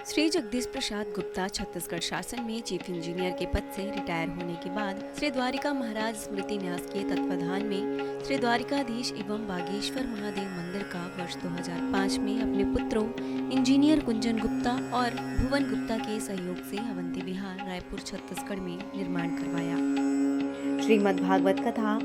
श्री जगदीश प्रसाद गुप्ता छत्तीसगढ़ शासन में chief engineer के पद से रिटायर होने के बाद श्री द्वारिका महाराज स्मृति न्यास के तत्वाधान में श्री द्वारिकाधीश एवं बागेश्वर महादेव मंदिर का वर्ष 2005 में अपने पुत्रों इंजीनियर कुंजन गुप्ता और भुवन गुप्ता के सहयोग से अवंती विहार रायपुर छत्तीसगढ़ में निर्माण करवाया। श्रीमद् भागवत कथा,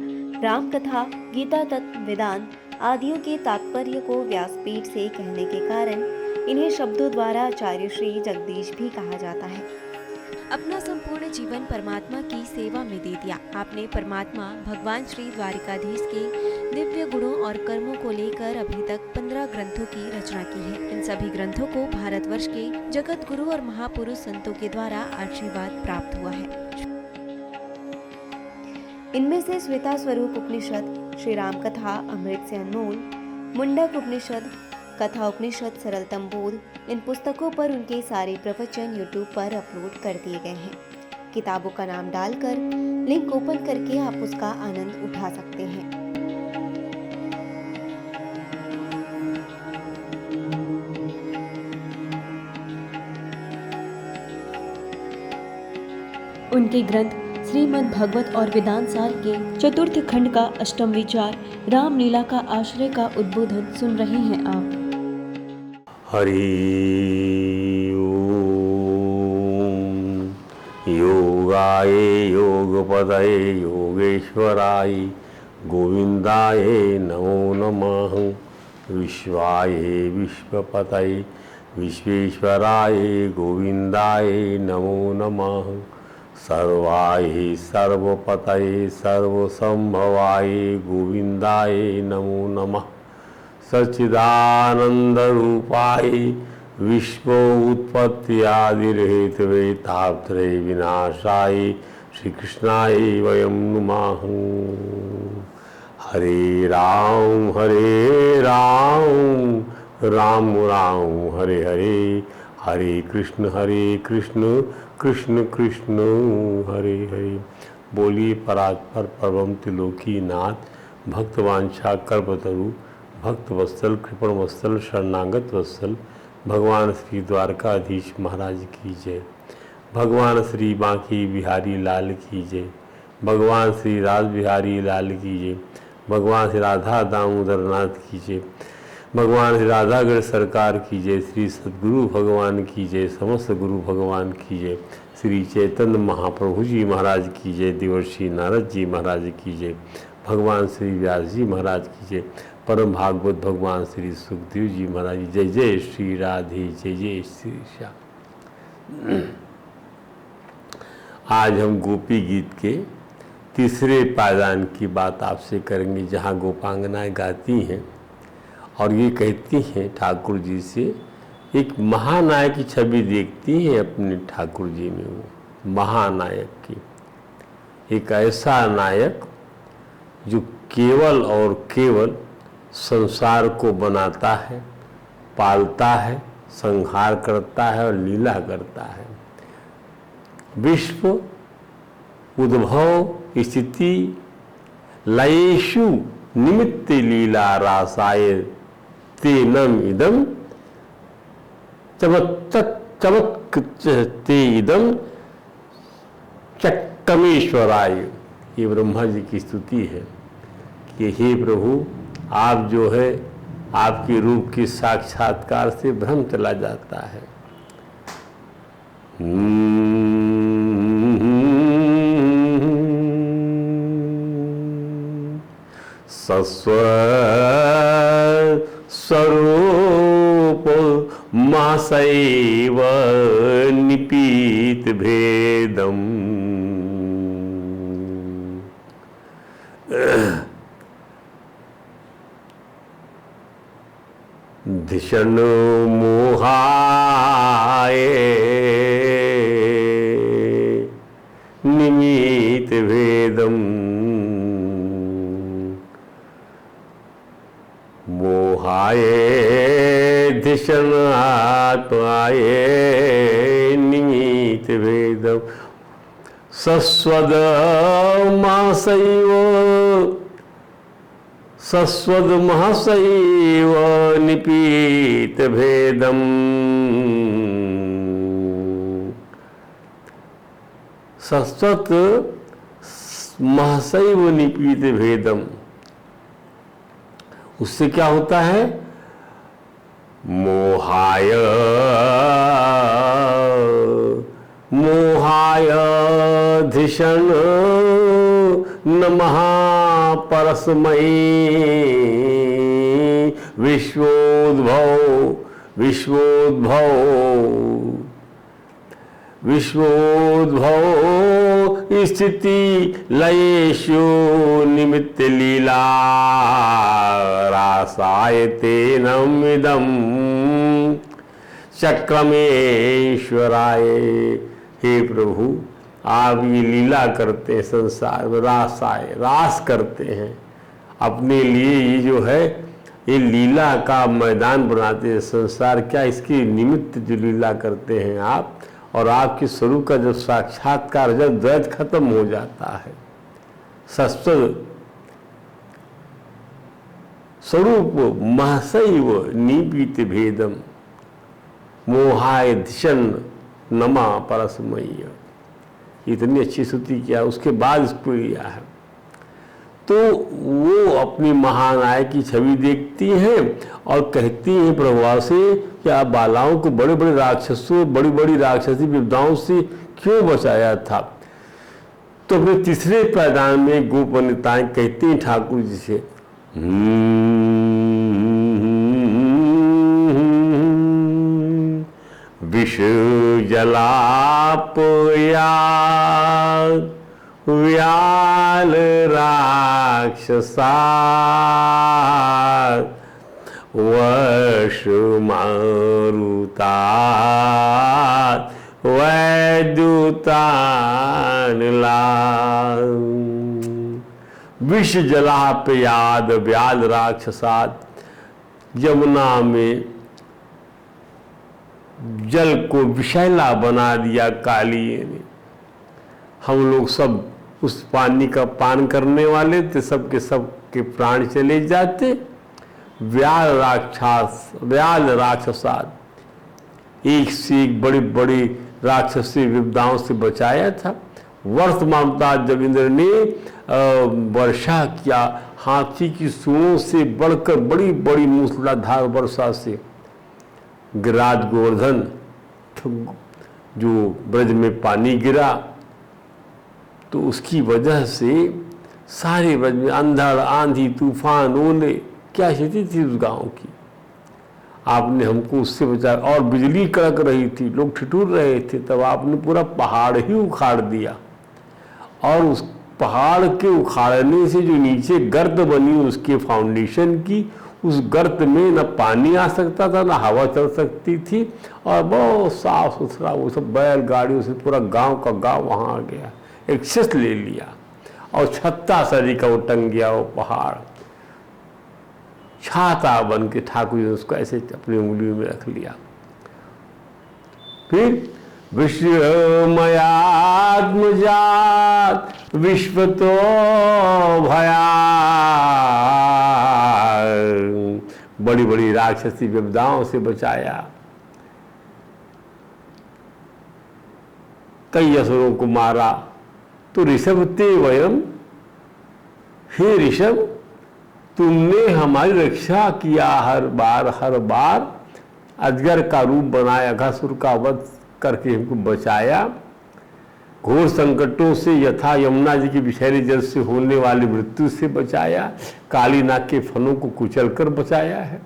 राम कथा, गीता तत्व, वेदांत आदियों के तात्पर्य को व्यासपीठ से कहने के कारण इन्हें शब्दों द्वारा आचार्य श्री जगदीश भी कहा जाता है। अपना संपूर्ण जीवन परमात्मा की सेवा में दे दिया। आपने परमात्मा भगवान श्री द्वारिकाधीश के दिव्य गुणों और कर्मों को लेकर अभी तक 15 ग्रंथों की रचना की है। इन सभी ग्रंथों को भारतवर्ष के जगत गुरु और महापुरुष संतों के द्वारा आशीर्वाद प्राप्त हुआ है। इनमें से श्वेता स्वरूप उपनिषद, श्री राम कथा अमृत से अनमोल, मुंडक उपनिषद, कथा उपनिषद, सरलतम बोध, इन पुस्तकों पर उनके सारे प्रवचन यूट्यूब पर अपलोड कर दिए गए हैं। किताबों का नाम डालकर लिंक ओपन करके आप उसका आनंद उठा सकते हैं। उनके ग्रंथ श्रीमद् भागवत और वेदांत सार के चतुर्थ खंड का अष्टम विचार रामलीला का आश्रय का उद्बोधन सुन रहे हैं आप। हरि ओम। योगाय योगपदये योगेश्वराय गोविंदाय नमो नमः। विश्वाय विश्वपतये विश्वेश्वराय गोविंदाय नमो नमः। सर्वाय सर्वपतये सर्वसंभवाय गोविंदाय नमो नमः। सच्चिदानंद रूपाय विश्व उत्पत्ति आदि हेतवे तापत्रय विनाशाय श्री कृष्णाय वयं नमः। हरे राम राम राम हरे हरे, हरे कृष्ण कृष्ण कृष्ण हरे हरे। बोलिए परात्पर परम त्रिलोकी नाथ भक्तवांछा कल्पतरु भक्त वत्सल कृपण वत्सल शरणागत वत्सल भगवान श्री द्वारकाधीश महाराज की जय। भगवान श्री बांकी बिहारी लाल की जय। भगवान श्री राज बिहारी लाल की जय। भगवान श्री राधा दामोदर नाथ की जय। भगवान श्री राधागढ़ सरकार की जय। श्री सद्गुरु भगवान की जय। समस्त गुरु भगवान की जय। श्री चैतन्य महाप्रभु जी महाराज की जय। देवर्षि नारद जी महाराज की जय। भगवान श्री व्यास जी महाराज की जय। परम भागवत भगवान श्री सुखदेव जी महाराज। जय जय श्री राधे, जय जय श्री श्याम। आज हम गोपी गीत के तीसरे पायदान की बात आपसे करेंगे, जहाँ गोपांगनाएं गाती हैं और ये कहती हैं ठाकुर जी से, एक महानायक की छवि देखती हैं अपने ठाकुर जी में। वो महानायक की, एक ऐसा नायक जो केवल और केवल संसार को बनाता है, पालता है, संहार करता है और लीला करता है। विश्व उद्भव स्थिति लयेषु निमित्त लीला रासाय तेनम इदम चमत्ते इदम चक्कमेश्वराय। ये ब्रह्मा जी की स्तुति है कि हे प्रभु, आप जो है आपके रूप के साक्षात्कार से भ्रम चला जाता है। सस्व स्वरूप मासैव निपीत भेदम। धिषण मोहाय निमित भेदम। मोहाय धिषण आत्माय निमित भेदम। सस्वद मासैव सस्वदमहसैव निपीत भेदम् सत्सत महसैव निपीत भेदम। उससे क्या होता है? मोहाय मोहाय धिषण नमः परस्मै विश्वोद्भव विश्वोद्भव विश्वोद्भव स्थिति लयेषु निमित्त लीला रासाय तेनम इदम चक्रमेश्वराय। हे प्रभु, आप ये लीला करते हैं, संसार में रासाय रास करते हैं अपने लिए। ये जो है ये लीला का मैदान बनाते हैं संसार। क्या इसके निमित्त जो लीला करते हैं आप, और आपके स्वरूप का जब साक्षात्कार, जब द्वैत खत्म हो जाता है, सत्सद स्वरूप महसैव निपीत भेदम मोहाय धिषण नमा परस्मय्य। इतनी अच्छी स्तुति किया, उसके बाद इसको लिया है। तो वो अपनी महानाय की छवि देखती हैं और कहती हैं प्रभुआ से कि आप बालाओं को बड़े बड़े राक्षसों, बड़ी बड़ी राक्षसी विपदाओं से क्यों बचाया था। तो अपने तीसरे पैदान में गोपनीताएं कहती हैं ठाकुर जी से, विष जलापया व्याल राक्षसा वश मारुता वैद्युतानला। विष जलापयाद व्याल राक्षसात, यमुना में जल को विषैला बना दिया काली ने। हम लोग सब उस पानी का पान करने वाले थे, सबके सब के प्राण चले जाते। व्याल राक्षसात, एक से एक बड़ी बड़ी राक्षसी विपदाओं से बचाया था। वर्तमानता जब इंद्र ने वर्षा किया हाथी की सूंडों से बढ़कर बड़ी बड़ी मूसलाधार वर्षा से, गिरिराज गोवर्धन जो ब्रज में पानी गिरा तो उसकी वजह से सारे ब्रज में अंधड़ आंधी तूफान ओले, क्या स्थिति थी उस गांव की। आपने हमको उससे बचाया। और बिजली कड़क रही थी, लोग ठिठुर रहे थे, तब आपने पूरा पहाड़ ही उखाड़ दिया। और उस पहाड़ के उखाड़ने से जो नीचे गर्त बनी उसके फाउंडेशन की, उस गर्त में न पानी आ सकता था, न हवा चल सकती थी, और बहुत साफ सुथरा वो सब बैलगाड़ियों से पूरा गांव का गांव वहाँ आ गया, एक्सेस ले लिया। और छत्ता सरी का वो टंग गया वो पहाड़, छाता बन के ठाकुर जी ने उसको ऐसे अपनी उंगलियों में रख लिया। फिर विश्वमयात्मजात विश्वतो भया, बड़ी बड़ी राक्षसी विपदाओं से बचाया, कई असुरों को मारा। तो ऋषभ ते वयम, हे ऋषभ तुमने हमारी रक्षा किया। हर बार अजगर का रूप बनाया, अघासुर का वध करके हमको बचाया। घोर संकटों से यथा यमुना जी की विषैले जल से होने वाली मृत्यु से बचाया, काली नाग के फनों को कुचल कर बचाया है।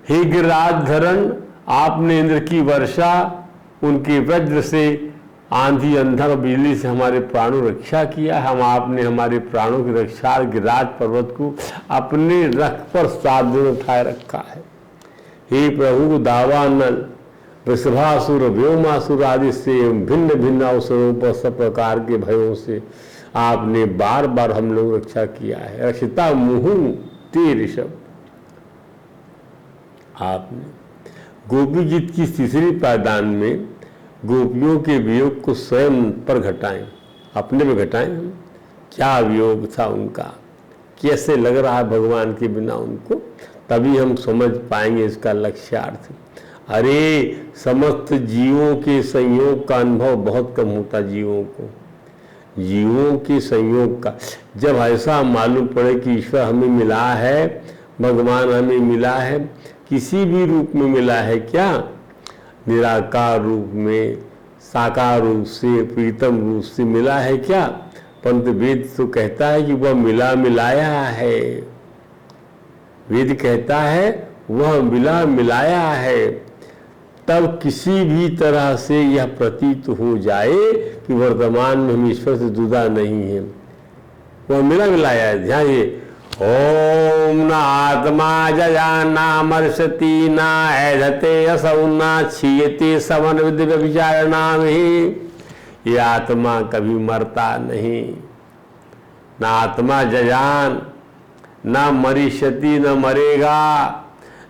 हे गिरिराज धरण, आपने इंद्र की वर्षा, उनके वज्र से, आंधी अंधर और बिजली से हमारे प्राणों रक्षा किया। हम आपने हमारे प्राणों की रक्षा गिरिराज पर्वत को अपने रख पर 7 दिन उठाए रखा है। हे प्रभु, दावानल, वृषभासुर, व्योमासुर आदि से भिन्न भिन्न अवसरों पर सब प्रकार के भयों से आपने बार बार हम लोग रक्षा किया है। रक्षिता मुहु ते ऋषभ, आपने गोपी गीत की तीसरी पायदान में गोपियों के वियोग को स्वयं पर घटाएं, अपने में घटाएं। हम क्या वियोग था उनका, कैसे लग रहा है भगवान के बिना उनको, तभी हम समझ पाएंगे इसका लक्ष्यार्थ। अरे समस्त जीवों के संयोग का अनुभव बहुत कम होता जीवों को, जीवों के संयोग का। जब ऐसा मालूम पड़े कि ईश्वर हमें मिला है, भगवान हमें मिला है, किसी भी रूप में मिला है, क्या निराकार रूप में, साकार रूप से, प्रीतम रूप से मिला है क्या? परंतु वेद तो कहता है कि वह मिला मिलाया है। वेद कहता है वह मिला मिलाया है। तब किसी भी तरह से यह प्रतीत हो जाए कि वर्तमान में हम ईश्वर से जुदा नहीं है, वह मिला मिलाया है। ध्यान ये, ओम न आत्मा जया न मर्षति न ऐधते असौ न क्षीयते समन विद्य व्यभिचारणा में। ये आत्मा कभी मरता नहीं, न आत्मा जजान, न मरिष्यति न मरेगा,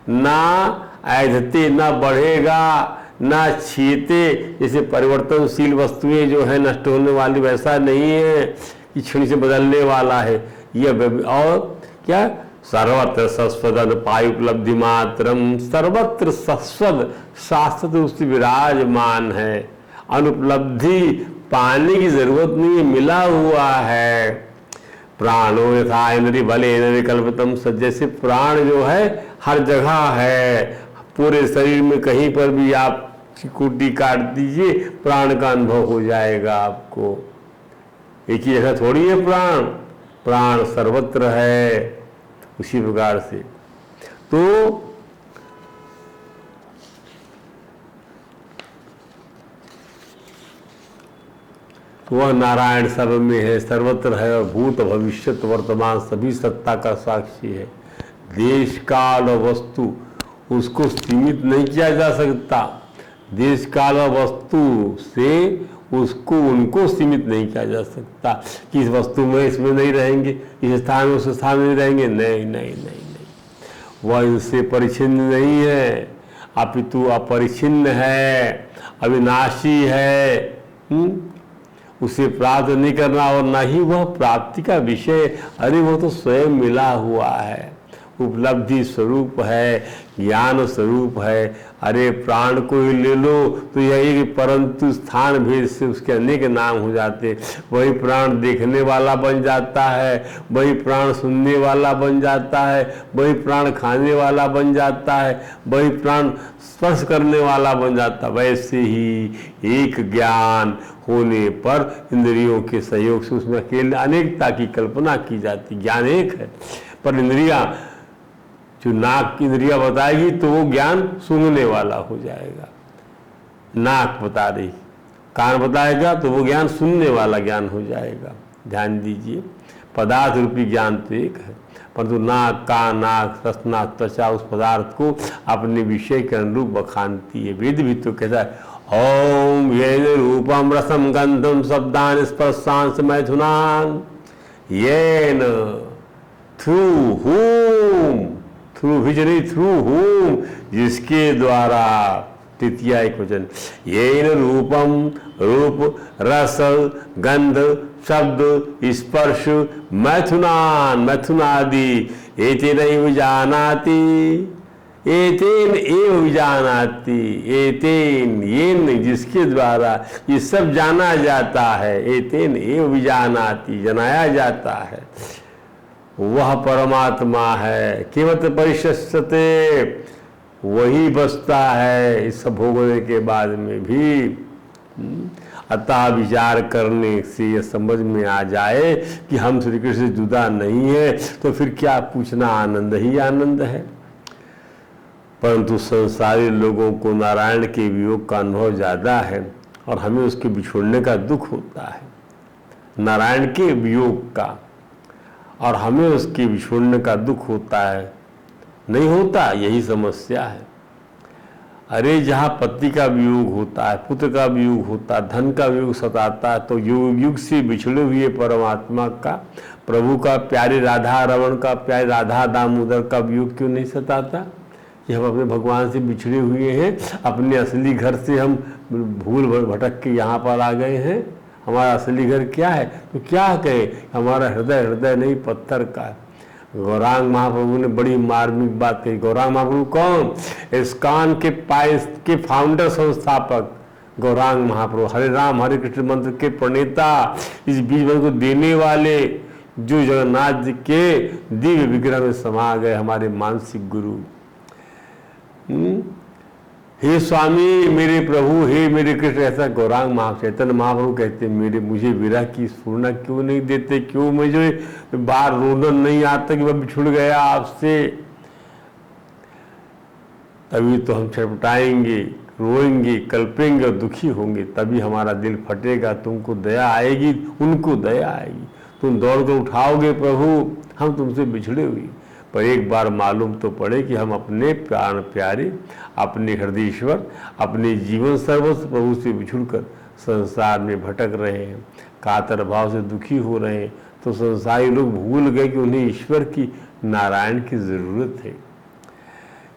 न ऐधते न बढ़ेगा, न क्षीयते, जैसे परिवर्तनशील वस्तुएं जो है नष्ट होने वाली, वैसा नहीं है कि क्षण से बदलने वाला है। यह और क्या, सर्वत्र सस्वद पाय उपलब्धि मात्रम, सर्वत्र सस्वद शाश्वत उससे विराजमान है। अनुपलब्धि पाने की जरूरत नहीं है, मिला हुआ है। प्राणो यथा इंद्रिय बले विकल्पतम, जैसे प्राण जो है हर जगह है, पूरे शरीर में कहीं पर भी आप चिकुटी काट दीजिए प्राण का अनुभव हो जाएगा आपको। एक ही जगह थोड़ी है प्राण, प्राण सर्वत्र है। उसी प्रकार से तो वह नारायण सर्व में है, सर्वत्र है और भूत भविष्यत वर्तमान सभी सत्ता का साक्षी है। देश काल और वस्तु उसको सीमित नहीं किया जा सकता, देश काल और वस्तु से उसको उनको सीमित नहीं किया जा सकता कि इस वस्तु में इसमें नहीं रहेंगे, इस स्थान में उस स्थान में नहीं रहेंगे। नहीं नहीं नहीं नहीं, वह इनसे परिच्छिन्न नहीं है, अपितु अपरिच्छिन्न है, अविनाशी है। उसे प्राप्त नहीं करना और न ही वह प्राप्ति का विषय। अरे वो तो स्वयं मिला हुआ है, उपलब्धि स्वरूप है, ज्ञान स्वरूप है। अरे प्राण को ही ले लो तो यही कि परंतु स्थान भेद से उसके अनेक नाम हो जाते। वही प्राण देखने वाला बन जाता है, वही प्राण सुनने वाला बन जाता है, वही प्राण खाने वाला बन जाता है, वही प्राण स्पर्श करने वाला बन जाता। वैसे ही एक ज्ञान होने पर इंद्रियों के सहयोग से उसमें अकेले अनेकता की कल्पना की जाती। ज्ञान एक है पर इंद्रियां, जो नाक की इंद्रिया बताएगी तो वो ज्ञान सूंघने वाला हो जाएगा, नाक बता रही, कान बताएगा तो वो ज्ञान सुनने वाला ज्ञान हो जाएगा। ध्यान दीजिए, पदार्थ रूपी ज्ञान तो एक है, परंतु नाक, कान, नाक, रसना, त्वचा उस पदार्थ को अपने विषय के अनुरूप बखानती है। वेद भी तो कहता है ओम येन रूपम रसम गंधम शब्दान स्पर्शांस मैथुनान, येन थ्रू whom, थ्रू विजनी, थ्रू whom, जिसके द्वारा, तृतीया एक वचन, येन रूपम, रूप, रस, गंध, शब्द, स्पर्श, मैथुनान, मैथुनादि, एतेनैव जानाति, एतेन एव विजानाति, एतेन येन, जिसके द्वारा ये सब जाना जाता है, एतेन एव विजानाति, जनाया जाता है, वह परमात्मा है। केवल परिशस्यते, वही बसता है इस सब भोगने के बाद में भी। अतः विचार करने से यह समझ में आ जाए कि हम श्री कृष्ण से जुदा नहीं है तो फिर क्या पूछना, आनंद ही आनंद है। परंतु संसारी लोगों को नारायण के वियोग का अनुभव ज़्यादा है और हमें उसके बिछोड़ने का दुख होता है, नारायण के वियोग का, और हमें उसके बिछोड़ने का दुख होता है। नहीं होता, यही समस्या है। अरे जहाँ पति का वियोग होता है, पुत्र का वियोग होता है, धन का वियोग सताता है, तो युग युग से बिछड़े हुए परमात्मा का, प्रभु का, प्यारे राधा रमण का, प्यारे राधा दामोदर का वियोग क्यों नहीं सताता? कि हम अपने भगवान से बिछड़े हुए हैं, अपने असली घर से हम भूल भटक के यहाँ पर आ गए हैं। हमारा असली घर क्या है? तो क्या कहें, हमारा हृदय हृदय नहीं पत्थर का है। गौरांग महाप्रभु ने बड़ी मार्मिक बात कही। गौरांग महाप्रभु कौन? इस्कॉन के पाइस के फाउंडर संस्थापक गौरांग महाप्रभु, हरे राम हरे कृष्ण मंत्र के प्रणेता, इस बीज मंत्र को देने वाले, जो जगन्नाथ जी के दिव्य विग्रह में समा गए, हमारे मानसिक गुरु। हे स्वामी मेरे प्रभु, हे मेरे कृष्ण, ऐसा गौरांग चैतन्य महाप्रभु कहते, मेरे मुझे विरह की स्फूर्णा क्यों नहीं देते, क्यों मुझे बार रोदन नहीं आता कि मैं बिछुड़ गया आपसे। तभी तो हम छटपटाएंगे, रोएंगे, कल्पेंगे और दुखी होंगे, तभी हमारा दिल फटेगा, तुमको दया आएगी, उनको दया आएगी, तुम दौड़ कर उठाओगे प्रभु, हम तुमसे बिछड़े हुए। पर एक बार मालूम तो पड़े कि हम अपने प्राण प्यारे, अपने हृदयश्वर, अपने जीवन सर्वस्व प्रभु से बिछुड़कर संसार में भटक रहे हैं, कातर भाव से दुखी हो रहे हैं, तो संसारी लोग भूल गए कि उन्हें ईश्वर की, नारायण की जरूरत है।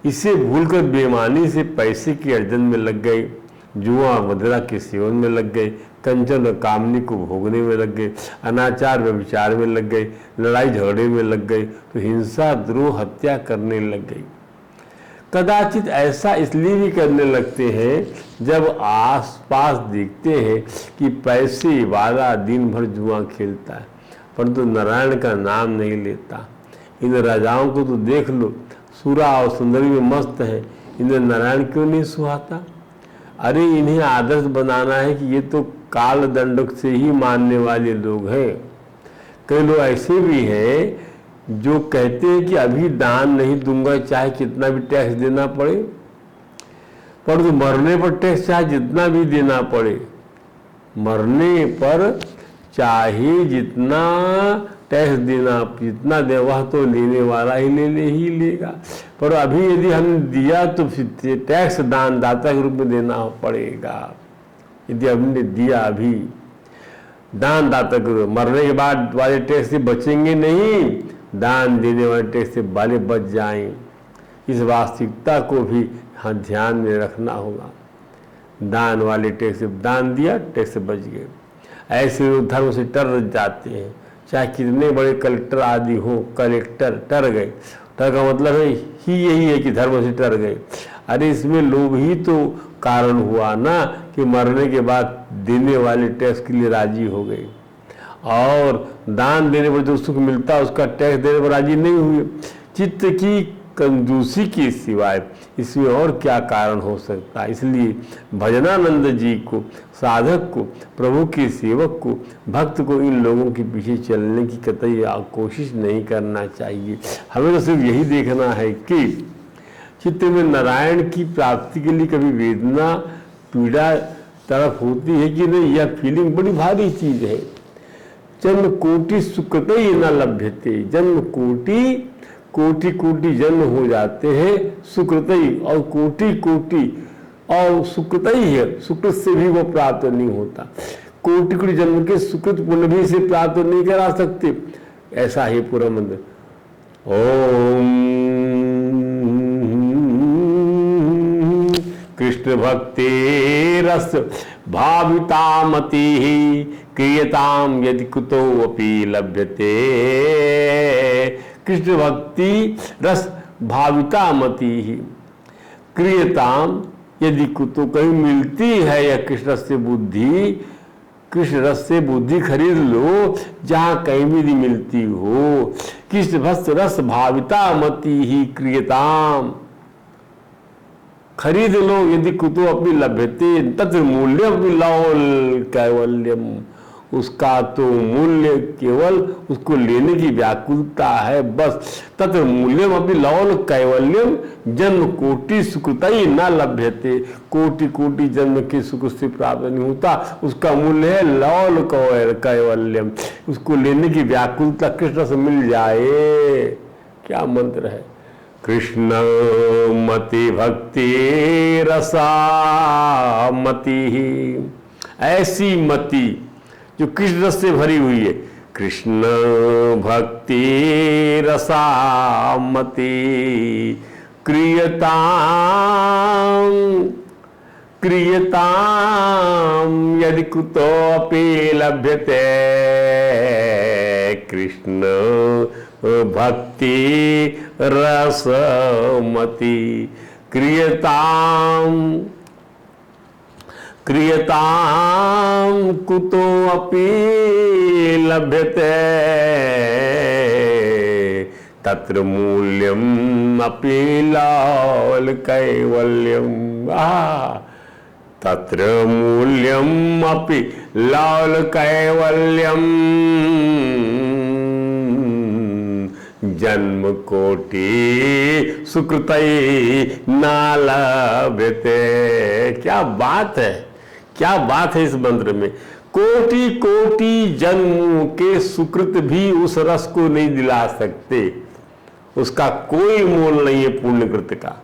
इसे भूलकर बेईमानी से पैसे के अर्जन में लग गए, जुआ मदिरा के सेवन में लग गए, कंचन और कामनी को भोगने में लग गए, अनाचार व्यभिचार में लग गए, लड़ाई झगड़े में लग गए, तो हिंसा द्रोह हत्या करने लग गई। कदाचित ऐसा इसलिए भी करने लगते हैं जब आसपास देखते हैं कि पैसे वाला दिन भर जुआ खेलता है परंतु नारायण का नाम नहीं लेता। इन राजाओं को तो देख लो, सूरा और सुंदरी में मस्त है, इन्हें नारायण क्यों नहीं सुहाता? अरे इन्हें आदर्श बनाना है कि ये तो काल दंडक से ही मानने वाले लोग हैं। कई लोग ऐसे भी हैं जो कहते हैं कि अभी दान नहीं दूंगा चाहे कितना भी टैक्स देना पड़े, परंतु मरने पर टैक्स चाहे जितना भी देना पड़े, मरने पर चाहे जितना टैक्स देना, जितना दे वह तो लेने वाला ही लेगा। पर अभी यदि हम दिया तो फिर टैक्स दानदाता के रूप में देना पड़ेगा। यदि हमने दिया अभी दानदाता के रूप, मरने के बाद वाले टैक्स से बचेंगे नहीं, दान देने वाले टैक्स से वाले बच जाएं। इस वास्तविकता को भी हाँ ध्यान में रखना होगा। दान वाले टैक्स से दान दिया, टैक्स से बच गए। ऐसे लोग धर्म से टर जाते हैं, चाहे कितने बड़े कलेक्टर आदि हो, कलेक्टर टर गए। टर का मतलब है ही यही है कि धर्म से टर गए। अरे इसमें लोभ ही तो कारण हुआ ना कि मरने के बाद देने वाले टैक्स के लिए राजी हो गए, और दान देने पर जो सुख मिलता है उसका टैक्स देने पर राजी नहीं हुए। चित्त की कंजूसी के सिवाय इसमें और क्या कारण हो सकता है? इसलिए भजनानंद जी को, साधक को, प्रभु के सेवक को, भक्त को इन लोगों के पीछे चलने की कतई कोशिश नहीं करना चाहिए। हमें तो सिर्फ यही देखना है कि चित्त में नारायण की प्राप्ति के लिए कभी वेदना, पीड़ा तरफ होती है कि नहीं, यह फीलिंग बड़ी भारी चीज है। जन्म कोटि सुकृतई न लभ्यते, जन्म कोटि कोटि कोटि जन्म हो जाते हैं सुकृतई, और कोटि कोटि और सुकृतई है, सुकृत से भी वो प्राप्त नहीं होता। कोटि कोटि जन्म के सुकृत पुण्य भी से प्राप्त नहीं करा सकते। ऐसा है पूरा मंत्र। ओम कृष्ण भक्ति रस भाविता मति क्रियताम यदि कुतो अपि लभ्यते। कृष्ण भक्ति रस भाविता मति ही क्रियताम यदि कुतो, कहीं मिलती है यह कृष्ण रस से बुद्धि, कृष्ण रस से बुद्धि खरीद लो जहाँ कहीं भी नहीं मिलती हो। कृष्ण भक्त रस भाविता मति ही क्रियताम, खरीद लो यदि कुतो अपनी लभ्यते तत्र मूल्यम लौल कैवल्यम, उसका तो मूल्य केवल उसको लेने की व्याकुलता है बस। तत्र मूल्यम अपनी लौल कैवल्यम जन्म कोटि सुकृतई न लभ्यते, कोटि कोटि जन्म के सुख से प्राप्त नहीं होता, उसका मूल्य है लौल कैवल्यम, उसको लेने की व्याकुलता कृष्ण से मिल जाए। क्या मंत्र है? कृष्ण मति भक्ति रसा मति, ऐसी मति जो कृष्ण रस से भरी हुई है। कृष्ण भक्ति रसामति क्रियताम क्रियताम यदि कुतोपि लभ्यते। कृष्ण भक्ति रसमती क्रियताम क्रियताम कुतो अपि लभ्यते तत्र मूल्यम अपि लाल कैवल्यम। तत्र मूल्यम अपि लाल कैवल्यम जन्म कोटि सुकृतै ना लभ्यते। क्या बात है, क्या बात है इस मंत्र में। कोटि कोटि जन्मों के सुकृत भी उस रस को नहीं दिला सकते, उसका कोई मोल नहीं है पुण्यकृत का।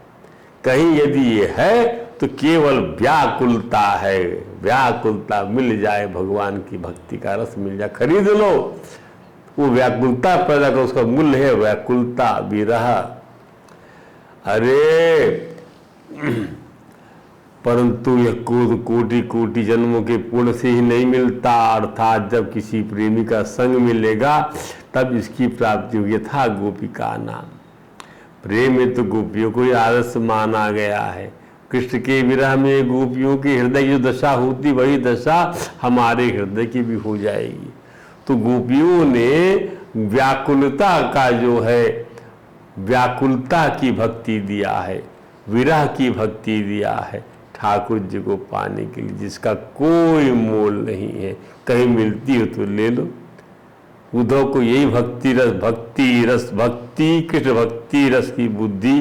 कहीं यदि ये है तो केवल व्याकुलता है, व्याकुलता मिल जाए, भगवान की भक्ति का रस मिल जाए, खरीद लो, वो व्याकुलता पैदा कर, उसका मूल्य है व्याकुलता विरह। अरे परंतु यह कोटि कोटि जन्मों के पुण्य से ही नहीं मिलता, अर्थात जब किसी प्रेमी का संग मिलेगा तब इसकी प्राप्ति होगी। था गोपिका नाम, प्रेम में तो गोपियों को ही आदर्श माना गया है। कृष्ण के विरह में गोपियों के हृदय की जो दशा होती वही दशा हमारे हृदय की भी हो जाएगी। तो गोपियों ने व्याकुलता का जो है, व्याकुलता की भक्ति दिया है, विरह की भक्ति दिया है ठाकुर जी को पाने के लिए, जिसका कोई मोल नहीं है। कहीं मिलती हो तो ले लो। उद्धव को यही भक्ति कृष्ण भक्ति रस की बुद्धि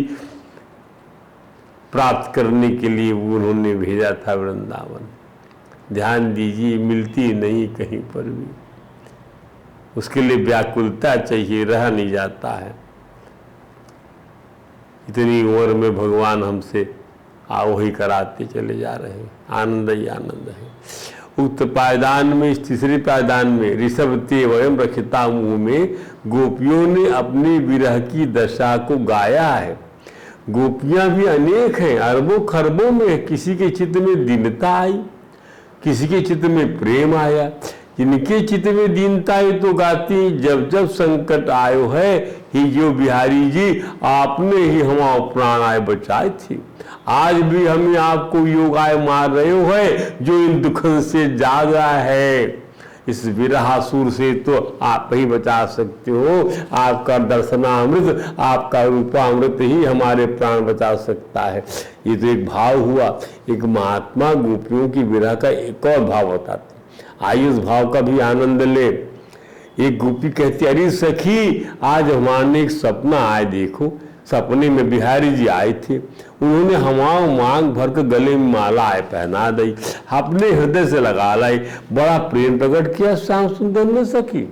प्राप्त करने के लिए उन्होंने भेजा था वृंदावन। ध्यान दीजिए, मिलती नहीं कहीं पर भी, उसके लिए व्याकुलता चाहिए, रहा नहीं जाता है। इतनी उम्र में भगवान हमसे वही कराते चले जा रहे हैं, आनंद ही आनंद है। उक्त पायदान में, इस तीसरे पायदान में ऋषभ ते वयम रखिता मुँह में गोपियों ने अपनी विरह की दशा को गाया है। गोपियां भी अनेक हैं, अरबों खरबों में। किसी के चित्त में दीनता आई, किसी के चित्त में प्रेम आया। जिनके चित्त में दीनता आई तो गाती, जब जब संकट आयो है ही जो बिहारी जी आपने ही हमारा प्राण आय बचाए थे। आज भी हमें आपको योगाय मार रहे हो है, जो इन दुखन से जागा है। इस विरहासुर से तो आप ही बचा सकते हो। आपका दर्शनामृत, आपका रूपामृत ही हमारे प्राण बचा सकता है। ये तो एक भाव हुआ। एक महात्मा गोपियों की विरह का एक और भाव बताते, आइए उस भाव का भी आनंद ले। एक गोपी कहती, अरे सखी आज हमारे एक सपना आए, देखो सपने में बिहारी जी आए थे, उन्होंने हमारा मांग भर कर गले में माला आए पहना दी, अपने हृदय से लगा लाई, बड़ा प्रेम प्रकट किया श्याम सुंदर ने सखी।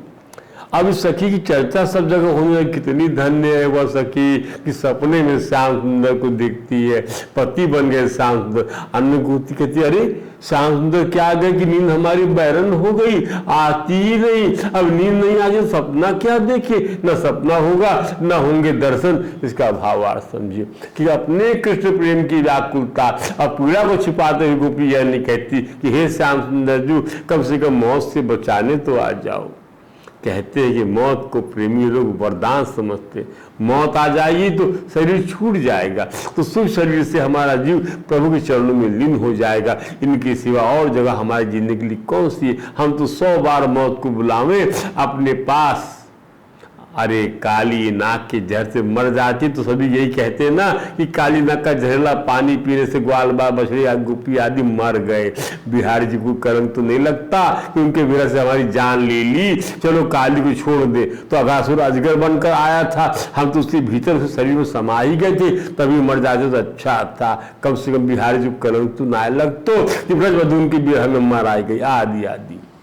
अब इस सखी की चर्चा सब जगह होने लगी, कितनी धन्य है वह सखी कि सपने में श्याम सुंदर को देखती है, पति बन गए श्याम सुंदर। अन्य गोपी कहती, अरे श्याम सुंदर क्या गए कि नींद हमारी बैरन हो गई, आती ही नहीं। अब नींद नहीं आ गई, सपना क्या देखे, न सपना होगा न होंगे दर्शन। इसका भावार्थ समझिए कि अपने कृष्ण प्रेम की व्याकुलता और पीड़ा को छिपाते हुए गोपी यह नहीं कहती कि हे श्याम सुंदर जी कम से कम मौत से बचाने तो आ जाओ। कहते हैं कि मौत को प्रेमी लोग वरदान समझते, मौत आ जाएगी तो शरीर छूट जाएगा, तो शुभ शरीर से हमारा जीव प्रभु के चरणों में लीन हो जाएगा। इनके सिवा और जगह हमारी जिंदगी के लिए कौन सी है। हम तो 100 बार मौत को बुलावें अपने पास। अरे काली नाक के जहर से मर जाती तो सभी यही कहते हैं ना कि काली नाक का जहरीला पानी पीने से ग्वाल बाल बछड़ी गोपी आदि मर गए। बिहारी जी को कलंक तो नहीं लगता कि उनके विरह से हमारी जान ले ली, चलो काली को छोड़ दे। तो अघासुर अजगर बनकर आया था, हम तो उसके भीतर उस शरीर में समा ही गए थे, तभी मर जाते तो अच्छा था। कम से कम बिहारी जी को कलंक तो ना लगतो कि ब्रजवधू उनके विरह में मर आई गई आदि आदि।